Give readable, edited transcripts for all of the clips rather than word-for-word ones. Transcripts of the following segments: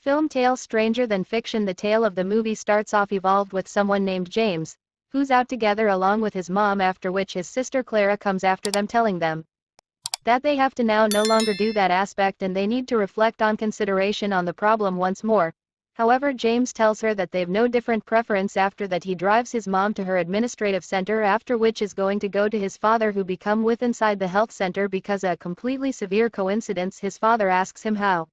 Film tale stranger than fiction. The tale of the movie starts off evolved with someone named James, who's out together along with his mom, after which his sister Clara comes after them, telling them that they have to now no longer do that aspect and they need to reflect on consideration on the problem once more. However, James tells her that they've no different preference. After that he drives his mom to her administrative center, after which is going to go to his father who become with inside the health center because a completely severe coincidence. His father asks him how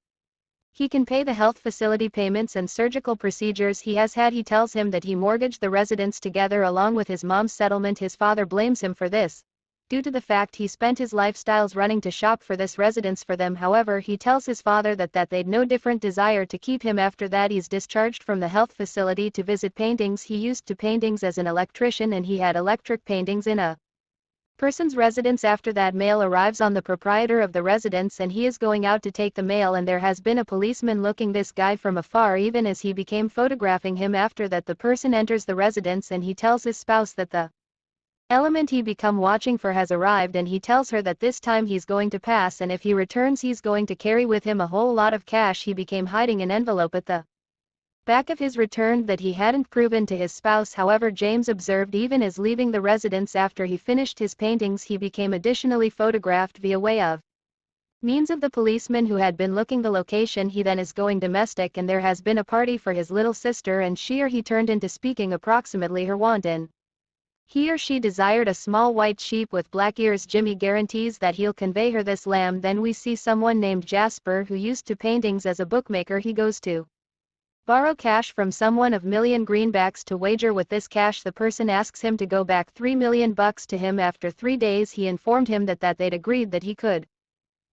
he can pay the health facility payments and surgical procedures he has had. He tells him that he mortgaged the residence together along with his mom's settlement. His father blames him for this, due to the fact he spent his lifestyles running to shop for this residence for them. However, he tells his father that they'd no different desire to keep him. After that he's discharged from the health facility to visit paintings. He used to paintings as an electrician and he had electric paintings in a person's residence. After that, mail arrives on the proprietor of the residence and he is going out to take the mail, and there has been a policeman looking this guy from afar even as he became photographing him. After that the person enters the residence and he tells his spouse that the element he become watching for has arrived, and he tells her that this time he's going to pass and if he returns he's going to carry with him a whole lot of cash. He became hiding an envelope at the back of his return that he hadn't proven to his spouse. However, James observed even as leaving the residence after he finished his paintings. He became additionally photographed via way of means of the policeman who had been looking the location. He then is going domestic and there has been a party for his little sister and she or he turned into speaking approximately her want in. He or she desired a small white sheep with black ears. Jimmy guarantees that he'll convey her this lamb. Then we see someone named Jasper who used to paintings as a bookmaker. He goes to borrow cash from someone of million greenbacks to wager with this cash. The person asks him to go back $3 million to him. After 3 days he informed him that they'd agreed that he could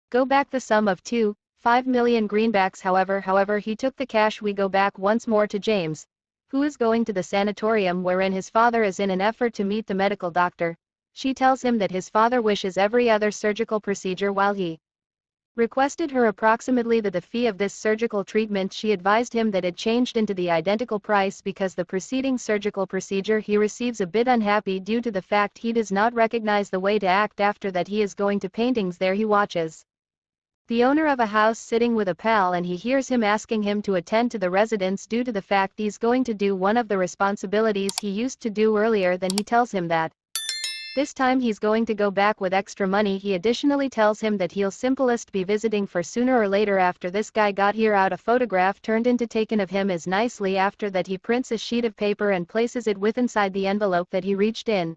go back the sum of 2.5 million greenbacks. However he took the cash. We go back once more to James, who is going to the sanatorium wherein his father is in an effort to meet the medical doctor. She tells him that his father wishes every other surgical procedure while he requested her approximately the fee of this surgical treatment. She advised him that it changed into the identical price because the preceding surgical procedure. He receives a bit unhappy due to the fact he does not recognize the way to act. After that he is going to paintings. There he watches the owner of a house sitting with a pal and he hears him asking him to attend to the residents due to the fact he's going to do one of the responsibilities he used to do earlier. Then he tells him that this time he's going to go back with extra money. He additionally tells him that he'll simplest be visiting for sooner or later. After this guy got here out a photograph turned into taken of him as nicely. After that he prints a sheet of paper and places it with inside the envelope that he reached in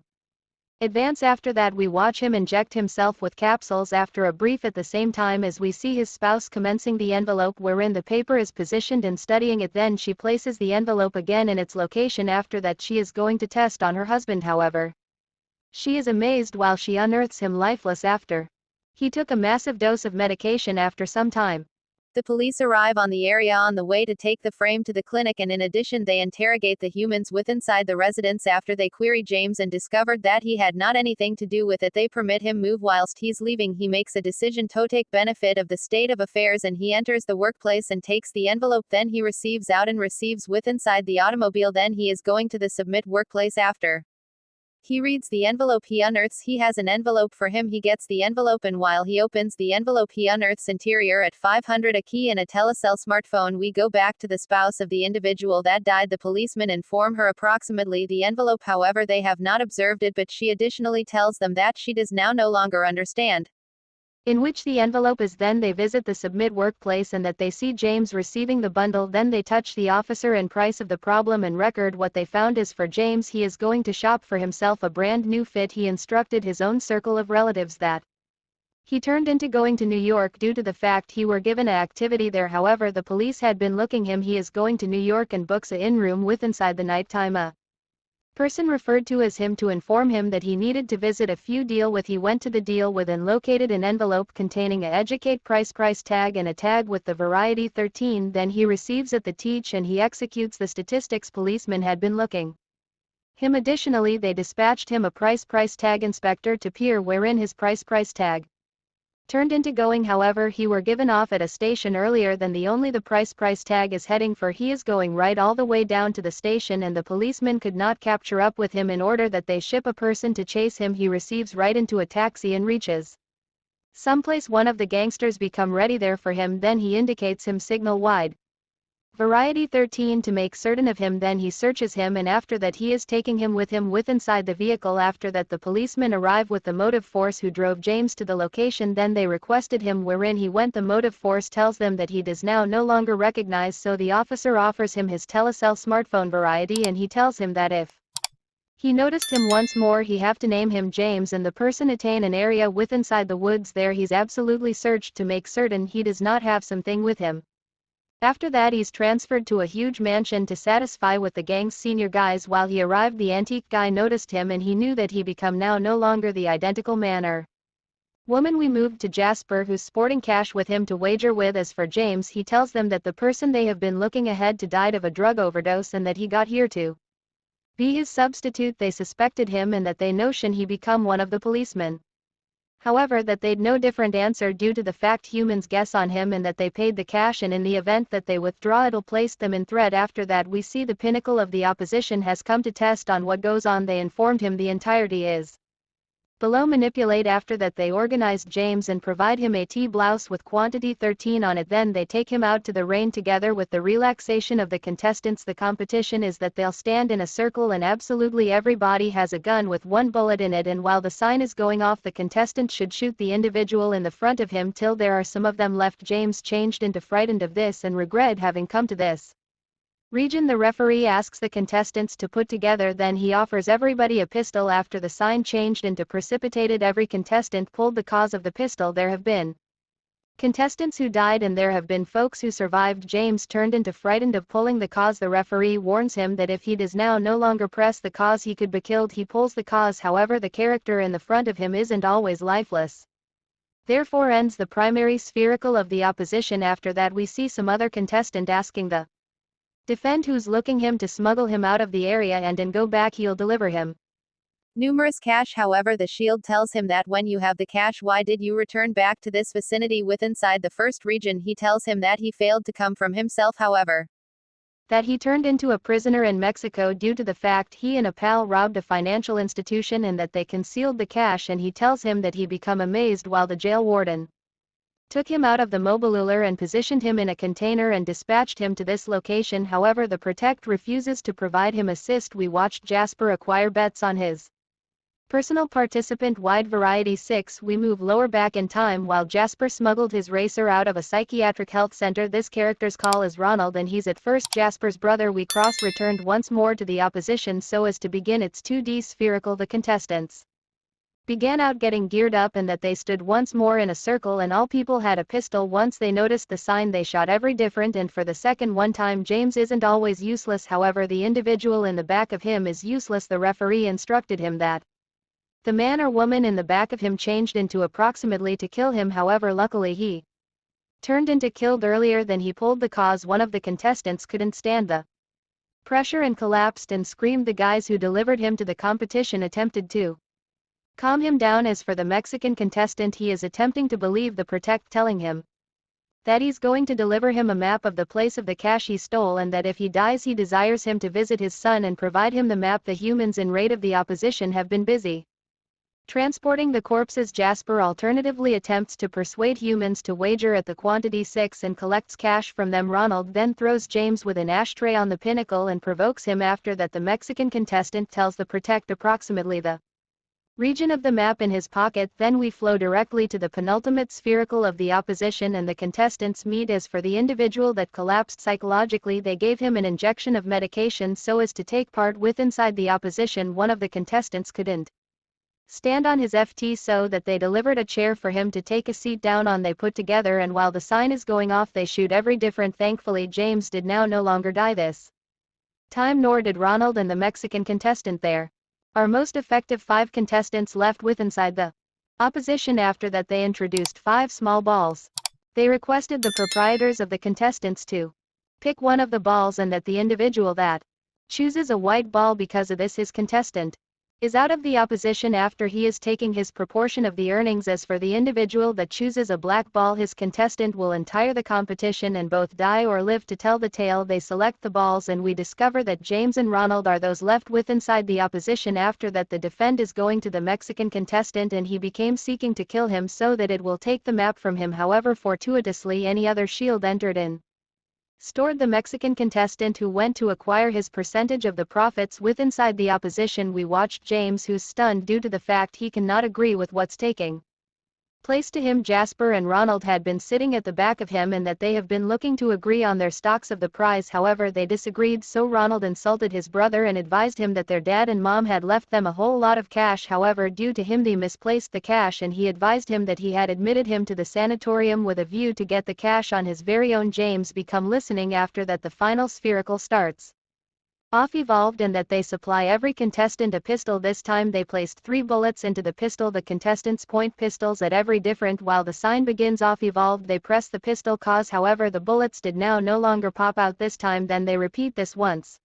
advance. After that we watch him inject himself with capsules after a brief at the same time as we see his spouse commencing the envelope wherein the paper is positioned and studying it. Then she places the envelope again in its location. After that she is going to test on her husband. However, she is amazed while she unearths him lifeless after he took a massive dose of medication. After some time, the police arrive on the area on the way to take the frame to the clinic, and in addition they interrogate the humans with inside the residence. After they query James and discovered that he had not anything to do with it, they permit him move. Whilst he's leaving he makes a decision to take benefit of the state of affairs and he enters the workplace and takes the envelope. Then he receives out and receives with inside the automobile. Then he is going to the submit workplace. After he reads the envelope he unearths he has an envelope for him. He gets the envelope and while he opens the envelope he unearths interior at 500 a key and a Telecel smartphone. We go back to the spouse of the individual that died. The policemen inform her approximately the envelope. However, they have not observed it, but she additionally tells them that she does now no longer understand in which the envelope is. Then they visit the submit workplace and that they see James receiving the bundle. Then they touch the officer and price of the problem and record. What they found is for James. He is going to shop for himself a brand new fit. He instructed his own circle of relatives that he turned into going to New York due to the fact he were given an activity there. However, the police had been looking him. He is going to New York and books a in-room with inside the nighttime a person referred to as him to inform him that he needed to visit a few deal with. He went to the deal with and located an envelope containing a educate price tag and a tag with the variety 13. Then he receives at the teach and he executes the statistics policeman had been looking him. Additionally they dispatched him a price tag inspector to peer wherein his price tag turned into going. However, he were given off at a station earlier than the price tag is heading for. He is going right all the way down to the station and the policeman could not capture up with him in order that they ship a person to chase him. He receives right into a taxi and reaches someplace. One of the gangsters become ready there for him. Then he indicates him signal wide Variety 13 to make certain of him, then he searches him, and after that he is taking him with inside the vehicle. After that the policemen arrive with the motive force who drove James to the location, then they requested him wherein he went. The motive force tells them that he does now no longer recognize, so the officer offers him his Telecel smartphone Variety, and he tells him that if he noticed him once more he have to name him James, and the person attain an area inside the woods there. He's absolutely searched to make certain he does not have something with him. After that he's transferred to a huge mansion to satisfy with the gang's senior guys. While he arrived the antique guy noticed him and he knew that he become now no longer the identical man or woman. We moved to Jasper, who's sporting cash with him to wager with. As for James, he tells them that the person they have been looking ahead to died of a drug overdose and that he got here to be his substitute. They suspected him and that they notion he become one of the policemen. However, that they'd no different answer due to the fact humans guess on him, and that they paid the cash, and in the event that they withdraw it'll place them in threat. After that we see the pinnacle of the opposition has come to test on what goes on. They informed him the entirety is below manipulate. After that they organized James and provide him a T-blouse with quantity 13 on it. Then they take him out to the rain together with the relaxation of the contestants. The competition is that they'll stand in a circle and absolutely everybody has a gun with one bullet in it, and while the sign is going off the contestant should shoot the individual in the front of him till there are some of them left. James changed into frightened of this and regret having come to this region. The referee asks the contestants to put together, then he offers everybody a pistol. After the sign changed into precipitated, every contestant pulled the cause of the pistol. There have been contestants who died and there have been folks who survived. James turned into frightened of pulling the cause. The referee warns him that if he does now no longer press the cause he could be killed. He pulls the cause, however the character in the front of him isn't always lifeless. Therefore ends the primary spherical of the opposition. After that we see some other contestant asking the defend who's looking him to smuggle him out of the area and go back he'll deliver him numerous cash. However the shield tells him that when you have the cash, why did you return back to this vicinity inside the first region? He tells him that he failed to come from himself, however that he turned into a prisoner in Mexico due to the fact he and a pal robbed a financial institution and that they concealed the cash, and he tells him that he become amazed while the jail warden took him out of the mobilular and positioned him in a container and dispatched him to this location. However the protect refuses to provide him assist. We watched Jasper acquire bets on his personal participant wide Variety 6. We move lower back in time while Jasper smuggled his racer out of a psychiatric health center. This character's call is Ronald and he's at first Jasper's brother. We cross returned once more to the opposition so as to begin its 2D spherical. The contestants began out getting geared up and that they stood once more in a circle and all people had a pistol. Once they noticed the sign they shot every different, and for the second one time James isn't always useless, however the individual in the back of him is useless. The referee instructed him that the man or woman in the back of him changed into approximately to kill him, however luckily he turned into killed earlier than he pulled the cause. One of the contestants couldn't stand the pressure and collapsed and screamed. The guys who delivered him to the competition attempted to calm him down. As for the Mexican contestant, he is attempting to believe the protect telling him that he's going to deliver him a map of the place of the cash he stole and that if he dies he desires him to visit his son and provide him the map. The humans in raid of the opposition have been busy transporting the corpses. Jasper alternatively attempts to persuade humans to wager at the quantity 6 and collects cash from them. Ronald then throws James with an ashtray on the pinnacle and provokes him. After that the Mexican contestant tells the protect approximately the region of the map in his pocket. Then we flow directly to the penultimate spherical of the opposition and the contestants meet. As for the individual that collapsed psychologically, they gave him an injection of medication so as to take part inside the opposition. One of the contestants couldn't stand on his FT so that they delivered a chair for him to take a seat down on. They put together and while the sign is going off they shoot every different. Thankfully James did now no longer die this time, nor did Ronald and the Mexican contestant. There are most effective 5 contestants left inside the opposition. After that they introduced 5 small balls. They requested the proprietors of the contestants to pick one of the balls and that the individual that chooses a white ball because of this his contestant is out of the opposition after he is taking his proportion of the earnings. As for the individual that chooses a black ball, his contestant will entire the competition and both die or live to tell the tale. They select the balls and we discover that James and Ronald are those left inside the opposition. After that the defend is going to the Mexican contestant and he became seeking to kill him so that it will take the map from him. However fortuitously any other shield entered in stored the Mexican contestant who went to acquire his percentage of the profits with inside the opposition. We watched James, who's stunned due to the fact he cannot agree with what's taking place to him. Jasper and Ronald had been sitting at the back of him and that they have been looking to agree on their stocks of the prize, however they disagreed, so Ronald insulted his brother and advised him that their dad and mom had left them a whole lot of cash, however due to him they misplaced the cash, and he advised him that he had admitted him to the sanatorium with a view to get the cash on his very own. James become listening after that the final spherical starts off evolved and that they supply every contestant a pistol. This time they placed 3 bullets into the pistol. The contestants point pistols at every different while the sign begins off evolved. They press the pistol cause, however the bullets did now no longer pop out this time. Then they repeat this once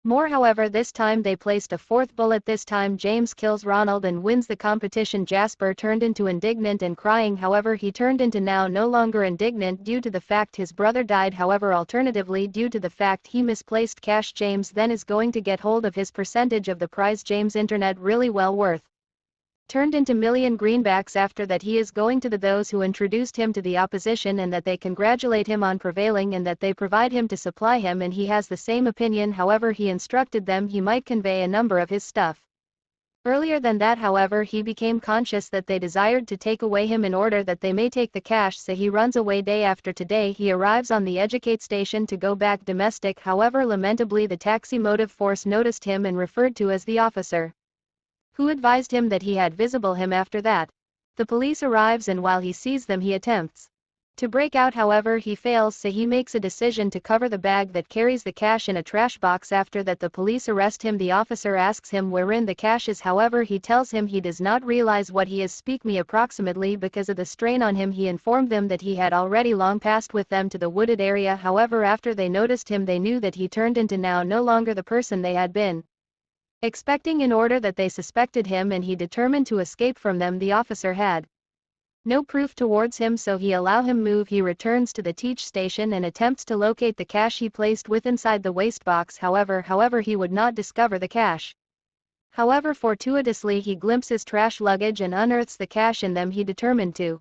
more, however this time they placed a 4th bullet. This time James kills Ronald and wins the competition. Jasper turned into indignant and crying, however he turned into now no longer indignant due to the fact his brother died, however alternatively due to the fact he misplaced cash. James then is going to get hold of his percentage of the prize. James' internet really well worth turned into million greenbacks. After that he is going to those who introduced him to the opposition and that they congratulate him on prevailing and that they provide him to supply him, and he has the same opinion, however he instructed them he might convey a number of his stuff. Earlier than that, however, he became conscious that they desired to take away him in order that they may take the cash, so he runs away. Day after today he arrives on the Educate station to go back domestic, however lamentably the taxi motive force noticed him and referred to as the officer who advised him that he had visible him. After that, the police arrives and while he sees them he attempts to break out, however he fails, so he makes a decision to cover the bag that carries the cash in a trash box. After that the police arrest him. The officer asks him wherein the cash is, however he tells him he does not realize what he is. Speak me approximately because of the strain on him. He informed them that he had already long passed with them to the wooded area, however after they noticed him they knew that he turned into now no longer the person they had been expecting, in order that they suspected him and he determined to escape from them. The officer had no proof towards him, so he allow him move. He returns to the Teach station and attempts to locate the cash he placed with inside the waste box, however he would not discover the cash. However fortuitously he glimpses trash luggage and unearths the cash in them. He determined to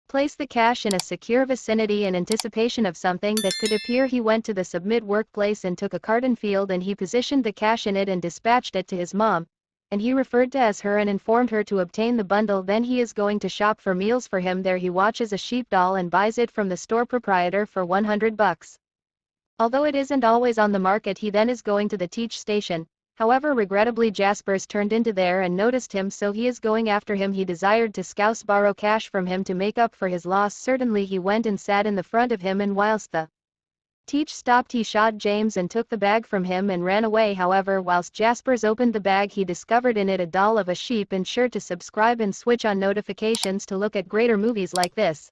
place the cash in a secure vicinity in anticipation of something that could appear. He went to the Submit workplace and took a carton field and he positioned the cash in it and dispatched it to his mom, and he referred to as her and informed her to obtain the bundle. Then he is going to shop for meals for him. There he watches a sheep doll and buys it from the store proprietor for $100. Although it isn't always on the market, he then is going to the Teach station. However regrettably Jasper's turned into there and noticed him, so he is going after him. He desired to scouse borrow cash from him to make up for his loss. Certainly he went and sat in the front of him, and whilst the Teach stopped he shot James and took the bag from him and ran away. However whilst Jaspers opened the bag he discovered in it a doll of a sheep. And sure to subscribe and switch on notifications to look at greater movies like this.